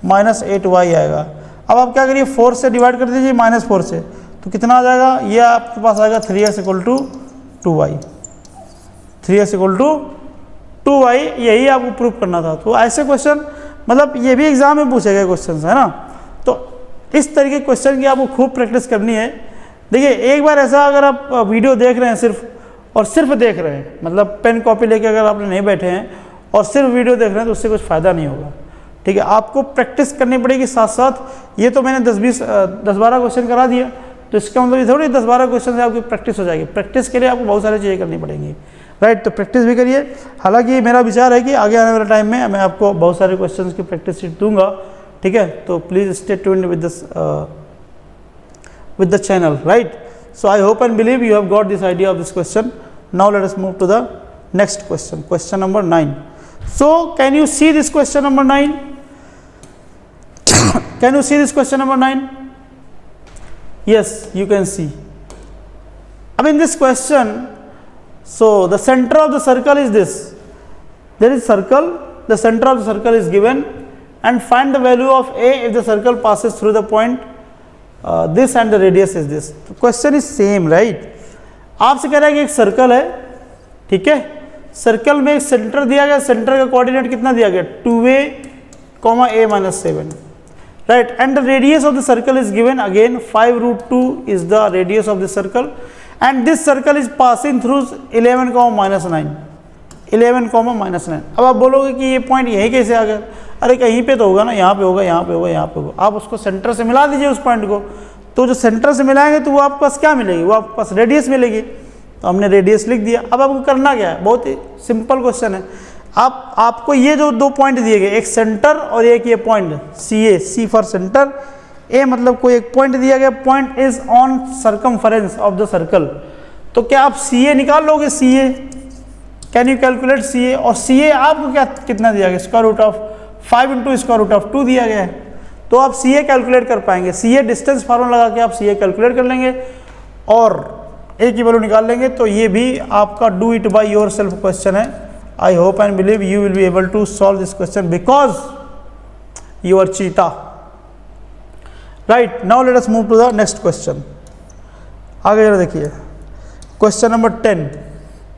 -8y आएगा। अब आप क्या करिए 4 से डिवाइड कर दीजिए -4 से, तो कितना आ जाएगा, ये आपके पास आएगा 3x equal to 2y, 3x equal to 2y, यही आपको प्रूव करना था। तो ऐसे क्वेश्चन मतलब ये भी एग्जाम में पूछे गए क्वेश्चन है ना, तो इस तरीके के क्वेश्चन की आपको खूब प्रैक्टिस करनी है। देखिए एक बार ऐसा अगर आप वीडियो देख रहे हैं सिर्फ देख रहे हैं, मतलब पेन कॉपी लेके अगर आपने नहीं बैठे हैं और सिर्फ वीडियो देख रहे हैं तो उससे कुछ फ़ायदा नहीं होगा, ठीक है। आपको प्रैक्टिस करनी पड़ेगी साथ साथ। ये तो मैंने 10-12 क्वेश्चन करा दिया, तो इसका मतलब ये थोड़ी 10-12 क्वेश्चन से आपकी प्रैक्टिस हो जाएगी। प्रैक्टिस के लिए आपको बहुत सारी चीज़ें करनी पड़ेंगी, राइट। तो प्रैक्टिस भी करिए। हालांकि मेरा विचार है कि आगे आने वाले टाइम में मैं आपको बहुत सारे क्वेश्चंस की प्रैक्टिस शीट दूंगा, ठीक है। तो please stay tuned with the channel, right. So I hope and believe you have got this idea of this question. Now let us move to the next question, question number 9। So can you see this question number 9? Can you see this question number 9? Yes, you can see. I mean this question, so the center of the circle is this. There is circle, the center of the circle is given and find the value of A if the circle passes through the point this and the radius is this. The question is same, right? आपसे कह रहा है कि एक circle है, ठीक है। Circle में एक सेंटर दिया गया, सेंटर का कोऑर्डिनेट कितना दिया गया 2a, a-7, right, and the radius of the circle is given again 5√2 is the radius of the circle and this circle is passing through 11, -9, 11, -9। अब आप बोलोगे कि ये पॉइंट यही कैसे आ गया, अरे कहीं पे तो होगा ना, यहाँ पे होगा, यहाँ पे होगा, यहाँ पे होगा। आप उसको सेंटर से मिला दीजिए उस पॉइंट को, तो जो सेंटर से मिलाएंगे तो वो आपके पास क्या मिलेगी, वो आपके पास रेडियस मिलेगी। तो हमने रेडियस लिख दिया। अब आपको करना क्या है, बहुत ही सिंपल क्वेश्चन है। आपको ये जो दो पॉइंट दिए गए, एक सेंटर और एक ये पॉइंट सी फॉर सेंटर, ए मतलब कोई एक पॉइंट दिया गया, point is on circumference of the circle. तो क्या आप सी ए निकाल लोगे, सी ए कैन यू कैलकुलेट सी ए, और सी ए आपको क्या कितना दिया गया, √5 × √2 दिया गया है, तो आप सी ए कैलकुलेट कर पाएंगे। सी ए डिस्टेंस फार्मूला लगा के आप सी ए कैलकुलेट कर लेंगे और ए की वैल्यू निकाल लेंगे। तो ये भी आपका do it by yourself question है। I hope and believe you will be able to solve this question because you are cheetah. Right, now let us move to the next question. आगे जरा देखिए question number 10।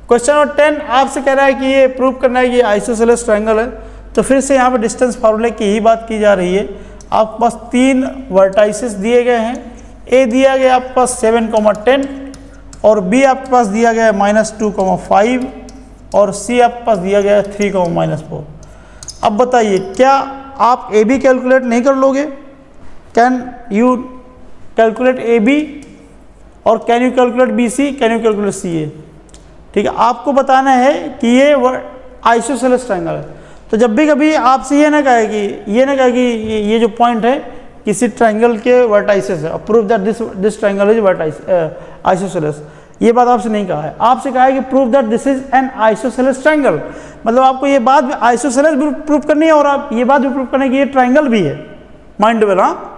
Question number 10 आपसे कह रहा है कि ये प्रूव करना है कि आइसोसेलेस ट्रायंगल है, तो फिर से यहाँ पे डिस्टेंस फार्मूले की ही बात की जा रही है। आपके पास 3 वर्टाइसेस दिए गए हैं, ए दिया गया आपके पास 7, 10 और बी आपके पास दिया गया है -2, 5 और सी आपके पास दिया गया है 3, -4। अब बताइए क्या आप ए बी कैलकुलेट नहीं कर लोगे? कैन कैलकुलेट ए बी और can you calculate B C, can you calculate C A. ठीक है, आपको बताना है कि ये आइसोसेलेस ट्रायंगल है। तो जब भी कभी आपसे ये ना कहे कि ये जो पॉइंट है किसी ट्रायंगल के वर्टाइसेस है, prove that this triangle is isosceles, ये बात आपसे नहीं कहा है। आपसे कहा है कि prove that this is an isosceles triangle, मतलब आपको ये बात भी आइसोसेलेस भी प्रूव करनी है और आप ये बात भी प्रूव करना है कि ये ट्रायंगल भी है। माइंड वेल, हाँ।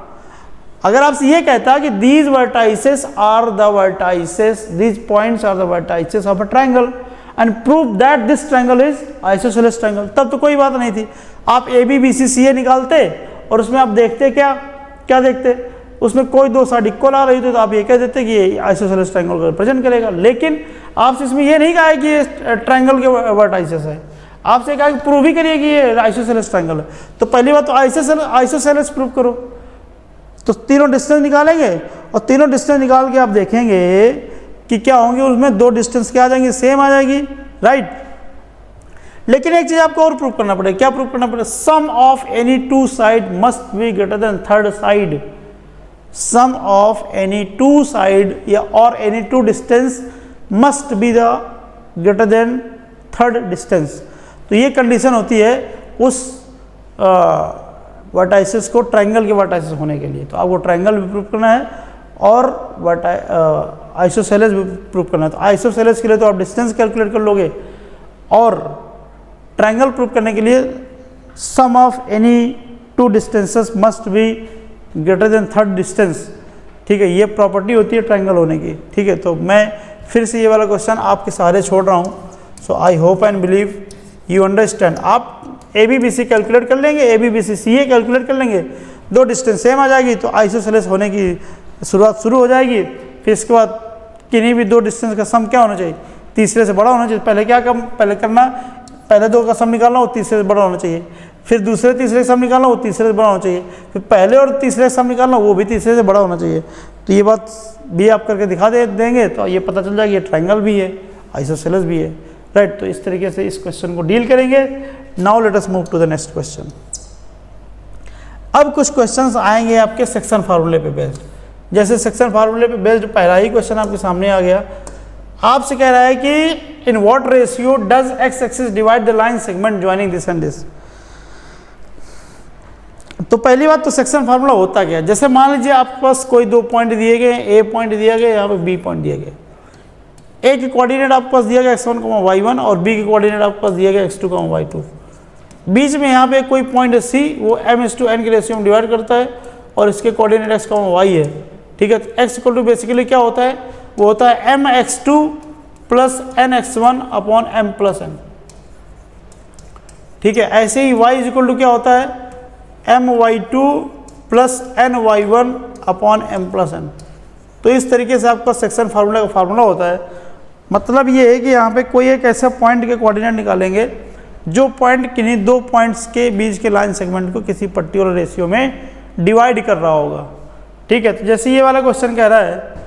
अगर आपसे ये कहता है कि these vertices are the vertices, these points are the vertices of a triangle and prove that this triangle is isosceles triangle, तब तो कोई बात नहीं थी। आप A B B C C ए निकालते और उसमें आप देखते क्या देखते, उसमें कोई दो साइड इक्वल आ रही थी तो आप ये कह देते कि ये आइसोसेलेस ट्रायंगल को रिप्रेजेंट करेगा। लेकिन आपसे इसमें ये नहीं कहा है कि ये ट्रायंगल के वर्टाइसेस है, आपसे कहा कि प्रूव ही करिए कि ये आइसोसेलेस ट्रायंगल है। तो पहली बात तो आइसोसेलेस प्रूव करो। तो तीनों डिस्टेंस निकालेंगे और तीनों डिस्टेंस निकाल के आप देखेंगे कि क्या होंगे, उसमें दो डिस्टेंस क्या आ जाएंगी, सेम आ जाएगी, राइट। लेकिन एक चीज आपको और प्रूव करना पड़ेगा। क्या प्रूव करना पड़ेगा? Sum of any two side must be greater than third side. Sum of any two side या और any two distance must be the greater than third distance. तो ये कंडीशन होती है उस वर्टाइसेस को ट्रायंगल के वर्टाइसेस होने के लिए। तो आपको ट्रायंगल भी प्रूव करना है और आइसोसेलेस भी प्रूव करना है। तो आइसोसेलेस के लिए तो आप डिस्टेंस कैलकुलेट कर लोगे और ट्रायंगल प्रूव करने के लिए sum of any two distances must be greater than third distance. ठीक है, ये प्रॉपर्टी होती है ट्रायंगल होने की। ठीक है, तो मैं फिर से ये वाला क्वेश्चन आपके सहारे छोड़ रहा हूँ। So I hope and believe you understand. आप A B B C calculate कर लेंगे, A B B C C A calculate कर लेंगे, दो डिस्टेंस सेम आ जाएगी तो आइसोसेलेस होने की शुरुआत शुरू हो जाएगी। फिर इसके बाद किन्हीं भी दो डिस्टेंस का सम क्या होना चाहिए, तीसरे से बड़ा होना चाहिए। पहले क्या करना, पहले दो का सम निकालना वो तीसरे से बड़ा होना चाहिए, फिर दूसरे तीसरे सम निकालना वो तीसरे से बड़ा होना चाहिए, फिर पहले और तीसरे सम निकालना वो भी तीसरे से बड़ा होना चाहिए। तो ये बात भी आप करके दिखा देंगे तो ये पता चल जाएगा ये ट्रायंगल भी है, आइसोसेलेस भी है, राइट। तो इस तरीके से इस क्वेश्चन को डील करेंगे। Now let us move to the next question. अब कुछ क्वेश्चंस आएंगे आपके सेक्शन फार्मूले पे बेस्ड। जैसे सेक्शन फार्मूले पे बेस्ड पहला ही क्वेश्चन आपके सामने आ गया। आपसे कह रहा है कि in what ratio does x axis divide the line segment joining this and this. तो पहली बात तो सेक्शन फार्मूला होता क्या है। जैसे मान लीजिए आपके पास कोई दो पॉइंट दिए गए, ए पॉइंट दिया गया, यहाँ पे बी पॉइंट दिया गया। ए के कोऑर्डिनेट आपके पास दिया गया x1, y1 और बी के कोऑर्डिनेट आपके पास दिया गया x2, y2। बीच में यहाँ पे कोई पॉइंट है c, वो m/n के रेशियो में डिवाइड करता है और इसके कोऑर्डिनेट x, y है। ठीक है, x इक्वल टू बेसिकली क्या होता है, वो होता है mx2 plus nx1 upon m plus n। ठीक है, ऐसे ही y इक्वल टू क्या होता है, my2 plus ny1 upon m plus n। तो इस तरीके से आपका सेक्शन फार्मूला का फार्मूला होता है। मतलब ये है कि यहाँ पे कोई एक ऐसा पॉइंट के कोऑर्डिनेट निकालेंगे जो पॉइंट किन्हीं दो पॉइंट्स के बीच के लाइन सेगमेंट को किसी पर्टिकुलर रेशियो में डिवाइड कर रहा होगा। ठीक है, तो जैसे ये वाला क्वेश्चन कह रहा है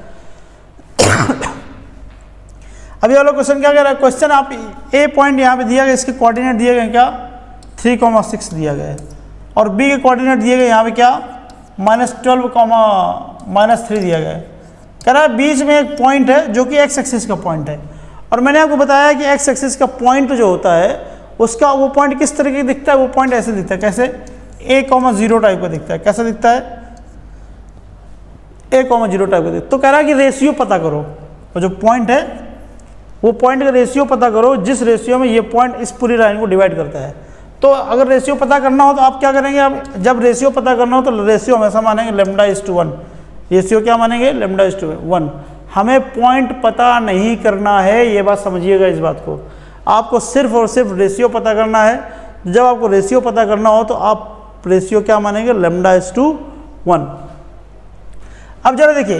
अब ये वाला क्वेश्चन क्या कह रहा है, क्वेश्चन आप ए पॉइंट यहाँ पे दिया गया, इसके कोऑर्डिनेट दिए गए क्या 3,6 दिया गया है और बी के कोऑर्डिनेट दिए गए यहाँ पे क्या -12, -3 दिया गया है। कह रहा है बीच में एक पॉइंट है जो कि एक्स एक्सिस का पॉइंट है और मैंने आपको बताया कि एक्स एक्सिस का पॉइंट जो होता है उसका वो पॉइंट किस तरीके का दिखता है, वो पॉइंट ऐसे दिखता है, कैसे a,0 टाइप का दिखता है। कैसा दिखता है, a,0 टाइप का दिखता है। तो कह रहा है कि रेशियो पता करो, वो जो पॉइंट है वो पॉइंट का रेशियो पता करो जिस रेशियो में ये पॉइंट इस पूरी लाइन को डिवाइड करता है। तो अगर रेशियो पता करना हो तो आप क्या करेंगे, आप जब रेशियो पता करना हो तो रेशियो हमेशा मानेंगे λ/1। रेशियो क्या मानेंगे, λ/1। हमें पॉइंट पता नहीं करना है, ये बात समझिएगा इस बात को। आपको सिर्फ और सिर्फ रेशियो पता करना है। जब आपको रेशियो पता करना हो तो आप रेशियो क्या मानेंगे, λ/1। अब जरा देखिए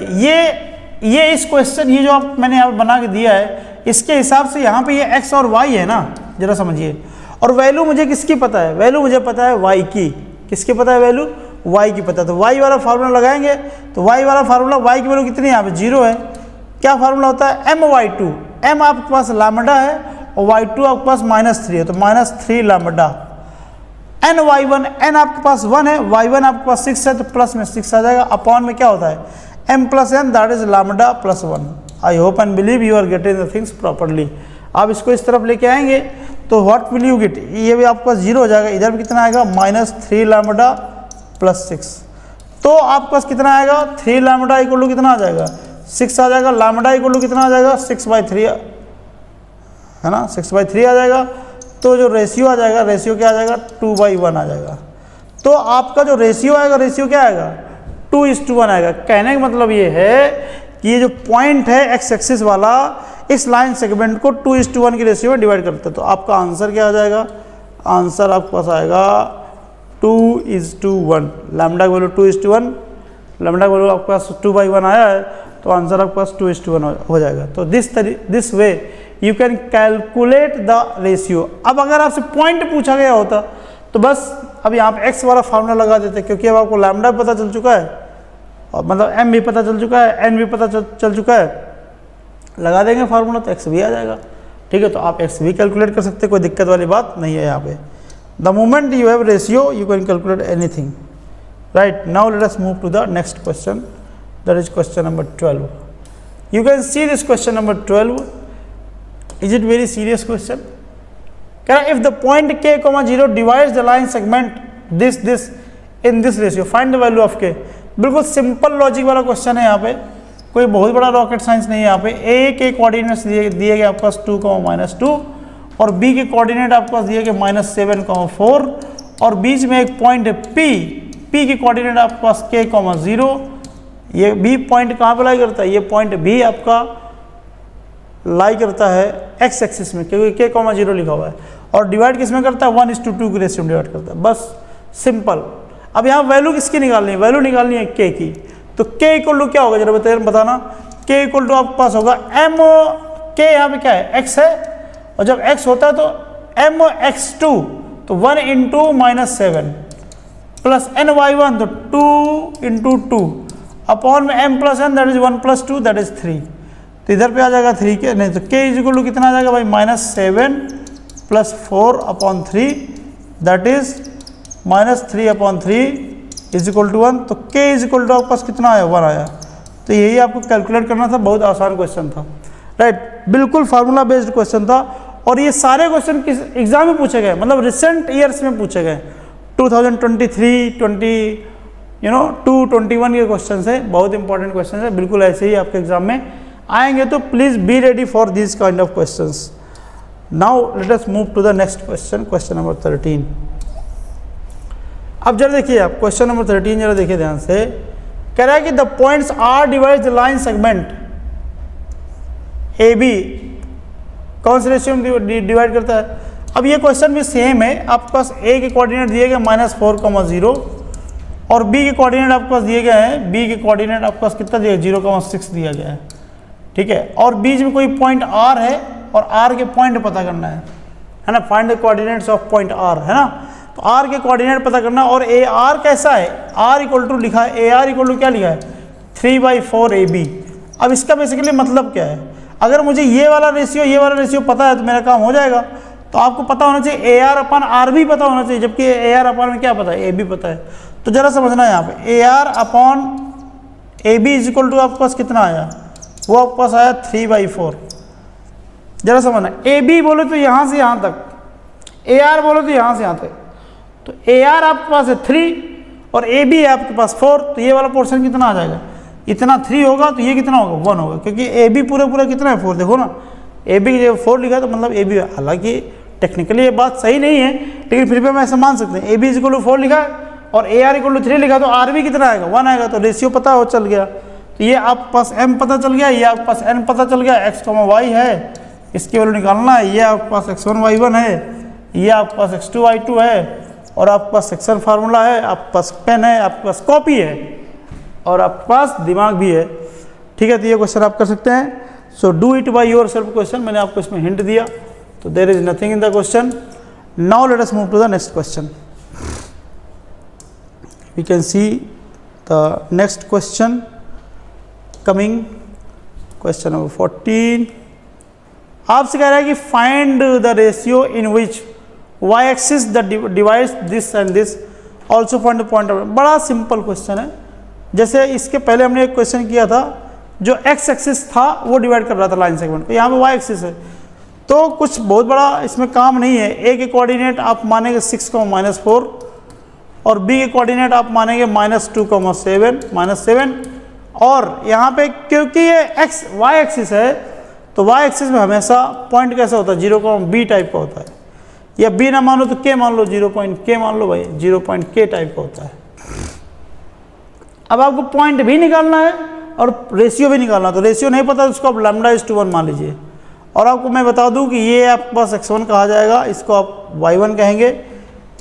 ये इस क्वेश्चन ये जो आप मैंने यहाँ बना के दिया है इसके हिसाब से यहाँ पे ये x और y है ना, जरा समझिए। और वैल्यू मुझे किसकी पता है, वैल्यू मुझे पता है y की। किसकी पता है वैल्यू, y की पता है। तो y वाला फार्मूला लगाएंगे तो y वाला फार्मूला, y की वैल्यू कितनी है, यहाँ पे 0 है। क्या फार्मूला होता है, my2। m आपके पास लैम्बडा है और y2 आपके पास -3 है, तो -3 लैम्बडा। ny1, n आपके पास 1 है, y1 आपके पास 6 है, तो प्लस में 6 आ जाएगा। अपॉन में क्या होता है, m plus n that is lambda plus 1। I hope and believe you are getting the things properly. आप इसको इस तरफ लेके आएंगे तो व्हाट विल यू गेट, ये भी आपके पास 0 हो जाएगा, इधर भी कितना आएगा -3 लैम्डा प्लस 6। तो आपके पास कितना आएगा 3 लैम्डा इक्वल टू कितना आ जाएगा 6 आ जाएगा, लैम्डा इक्वल टू कितना आ जाएगा 6/3 है ना, 6/3 आ जाएगा। तो जो रेशियो आ जाएगा, रेशियो क्या आ जाएगा 2/1 आ जाएगा। तो आपका जो रेशियो आएगा, रेशियो क्या आएगा 2:1 आएगा। कहने का मतलब ये है कि ये जो पॉइंट है एक्स एक्सिस वाला, इस लाइन सेगमेंट को 2:1 की रेशियो में डिवाइड करते हैं। तो आपका आंसर क्या आ जाएगा, आंसर आपके पास आएगा 2:1। लैम्डा वैल्यू 2:1, लैम्डा वैल्यू आपके पास 2/1 आया है, तो आंसर आपके पास 2:1 हो जाएगा। तो this way you can calculate the ratio. अब अगर आपसे पॉइंट पूछा गया होता तो बस अब यहाँ पे x वाला फार्मूला लगा देते, क्योंकि अब आपको लैम्डा भी पता चल चुका है और मतलब m भी पता चल चुका है, n भी पता चल चुका है, लगा देंगे फार्मूला तो x भी आ जाएगा। ठीक है, तो आप x भी कैलकुलेट कर सकते हैं, कोई दिक्कत वाली बात नहीं है यहाँ पे। The moment you have ratio you can calculate anything, right. Now let us move to the next question, that is question number 12। You can see this question number 12। Is it very serious question? कह रहा है if the point k, 0 divides the line segment this in this ratio find the value of k। बिल्कुल simple logic वाला question है यहाँ पे, कोई बहुत बड़ा रॉकेट साइंस नहीं है। यहाँ पे a के कोऑर्डिनेट्स दिए गए आपके पास 2, -2 और b के कोऑर्डिनेट आपके पास दिए गए -7, 4 और बीच में एक पॉइंट है p के कोऑर्डिनेट आपके पास k, 0। ये b पॉइंट कहाँ पे लाई करता है, ये पॉइंट b आपका लाई करता है x एक्सिस में, क्योंकि k, 0 लिखा हुआ है, और डिवाइड किस में करता है 1:2 की रेशियो में डिवाइड करता है। बस सिंपल। अब यहाँ वैल्यू किसकी निकालनी है, वैल्यू निकालनी है k की। तो k इक्वल टू क्या होगा जरा बताना। k इक्वल टू आपके पास होगा m, k यहाँ पे क्या है x है, और जब x होता है तो mx2 तो 1 × -7 प्लस ny1 तो 2 × 2 अपॉन में m + n that is 1 + 2 that is 3। तो इधर पे आ जाएगा 3 के नहीं, तो k इज इक्वल टू कितना आ जाएगा भाई -7 + 4/3 that is -3/3 is equal to 1। तो k इज इक्वल टू आपके पास कितना आया 1 आया। तो यही आपको कैलकुलेट करना था, बहुत आसान क्वेश्चन था, राइट। बिल्कुल फार्मूला बेस्ड क्वेश्चन था, और ये सारे क्वेश्चन किस एग्जाम में पूछे गए, मतलब रिसेंट ईयर्स में पूछे गए। 2023, 2021 के क्वेश्चन है, बहुत इंपॉर्टेंट क्वेश्चन है, बिल्कुल ऐसे ही आपके एग्जाम में आएंगे। तो please be ready for this kind of questions. Now let us move to the next question, question number 13। अब जरा देखिए आप क्वेश्चन नंबर 13 जरा देखिए ध्यान से। कह रहा है कि the points are divide the line segment A B कौन से रेशियो में डिवाइड करता है। अब ये क्वेश्चन भी सेम है, आपके पास a के कोऑर्डिनेट दिए गए -4, 0 और b के कोऑर्डिनेट आपके पास दिए गए हैं, b के कोऑर्डिनेट आपके पास कितना दिया 0,6 दिया गया है, ठीक है। और बीच में कोई पॉइंट r है और r के पॉइंट पता करना है ना, find the coordinates of point r, है ना। तो r के कोऑर्डिनेट पता करना, और ए आर कैसा है, r इक्वल टू लिखा है, ए आर इक्वल टू क्या लिखा है 3/4 AB। अब इसका बेसिकली मतलब क्या है, अगर मुझे ये वाला रेशियो पता है तो मेरा काम हो जाएगा। तो आपको पता होना चाहिए AR/R भी पता होना चाहिए, जबकि AR/R में क्या पता है, AB पता है। तो जरा समझना यहाँ पे AR/AB इज इक्वल टू आपके पास कितना आया, वो आपके पास आया 3/4। जरा समझना, AB बोले तो यहाँ से यहाँ तक, AR बोले तो यहाँ से यहाँ तक। तो AR आपके पास है 3 और AB है आपके पास 4, तो ये वाला पोर्शन कितना आ जाएगा, इतना 3 होगा, तो ये कितना होगा 1 होगा, क्योंकि AB पूरा कितना है 4। देखो ना, AB की जगह 4 लिखा है तो मतलब AB, हालांकि टेक्निकली ये बात सही नहीं है, लेकिन फिर भी हम ऐसा मान सकते हैं। AB इज इक्वल टू 4 लिखा है और AR इक्वल टू 3 लिखा, तो R भी कितना आएगा 1 आएगा। तो रेशियो पता हो चल गया, तो ये आपके पास M पता चल गया, ये आपके पास N पता चल गया, x, y है, इसकी वैल्यू निकालना है। ये आपके पास x1, y1 है, ये आपके पास x2, y2 है, और आपके पास सेक्शन फार्मूला है, आपके पास पेन है, आपके पास कॉपी है, और आपके पास दिमाग भी है, ठीक है। तो ये क्वेश्चन आप कर सकते हैं। So do it by yourself question, मैंने आपको इसमें हिंट दिया, तो there is nothing in the question. Now let us move to the next question. We can see the next question coming, question number 14। आपसे कह रहा है कि find the ratio in which y axis the divides this and this, also find the point of. बड़ा सिंपल question है, जैसे इसके पहले हमने एक क्वेश्चन किया था, जो एक्स एक्सिस था वो डिवाइड कर रहा था लाइन सेगमेंट को, यहाँ पे वाई एक्सिस है, तो कुछ बहुत बड़ा इसमें काम नहीं है। ए के कोऑर्डिनेट आप मानेंगे 6,-4 और बी के कोऑर्डिनेट आप मानेंगे -2,7 और यहाँ पे क्योंकि ये एक्स वाई एक्सिस है तो वाई एक्सिस में हमेशा पॉइंट कैसा होता है, 0,b टाइप का होता है, या b ना मान लो तो k मान लो, 0.k मान लो भाई, 0.k टाइप का होता है। अब आपको पॉइंट भी निकालना है और रेशियो भी निकालना है, तो रेशियो नहीं पता तो उसको आप λ/1 मान लीजिए। और आपको मैं बता दूं कि ये आपके पास x1 कहा जाएगा, इसको आप y1 कहेंगे,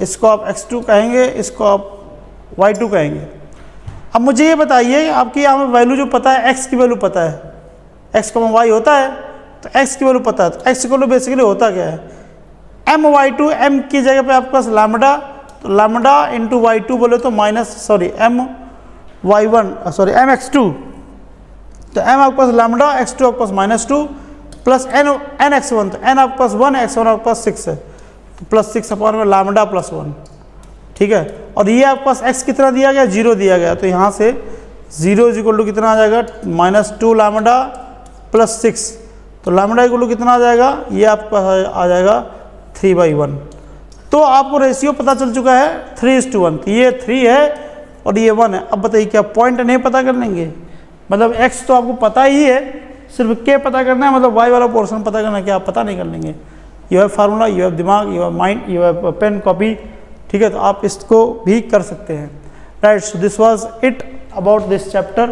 इसको आप x2 कहेंगे, इसको आप y2 कहेंगे। अब मुझे ये बताइए, आपकी यहाँ पे वैल्यू जो पता है, x की वैल्यू पता है, x, y होता है तो x की वैल्यू पता है, तो x को बेसिकली होता क्या है, my2, m की जगह पे आपके पास लैम्बडा, तो लैम्बडा इंटू y2 बोले तो mx2, तो m आपके पास लैम्बडा, x2 आपके पास -2 प्लस n x1, तो n आपके पास 1, x1 आपके पास 6 है, तो +6 अपॉन में लैम्बडा +1, ठीक है। और ये आपके पास x कितना दिया गया, 0 दिया गया, तो यहाँ से 0 = कितना आ जाएगा, -2 लैम्बडा +6, तो लैम्बडा = कितना आ जाएगा, ये आपका आ जाएगा 3/1। तो आपको रेशियो पता चल चुका है 3:1, तो ये 3 है और ये 1 है। अब बताइए क्या पॉइंट नहीं पता कर लेंगे, मतलब x तो आपको पता ही है, सिर्फ k पता करना है, मतलब y वाला पोर्शन पता करना है, क्या आप पता नहीं कर लेंगे। You have formula, you have दिमाग, you have mind, you have pen copy, ठीक है, तो आप इसको भी कर सकते हैं, right. So this was it about this chapter,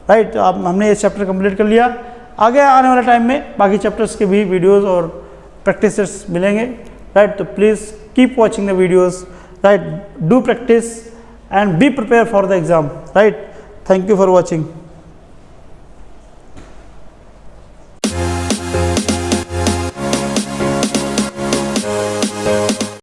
right. आप हमने ये चैप्टर कंप्लीट कर लिया। आगे आने वाले टाइम में बाकी चैप्टर्स के भी वीडियोस और प्रैक्टिसेस मिलेंगे, राइट। तो please keep watching the videos, right, do practice and be prepare for the exam, right. Thank you for watching.